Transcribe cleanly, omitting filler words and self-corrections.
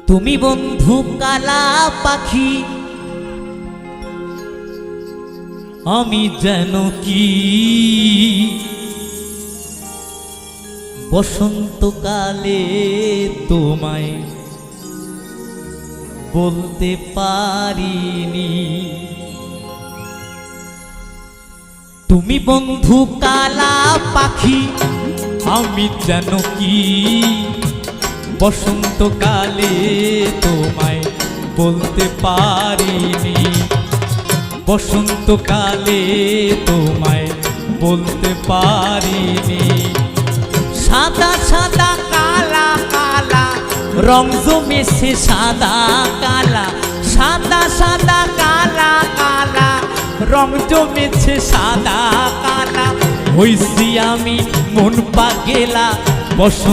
তুমি বন্ধু কালা পাখি, আমি যেন কি বসন্তকালে তোমায় বলতে পারিনি। তুমি বন্ধু কালা পাখি, আমি যেন কি বসন্তকালে তোমায় বলতে পারিনি। বসন্তকালে তোমায় বলতে পারিনি। সাদা সাদা কালা কালা রং জমেছে সাদা কালা, সাদা সাদা কালা কালা রং জমেছে সাদা কালা। হইছি আমি মন পাগেলা বসন্ত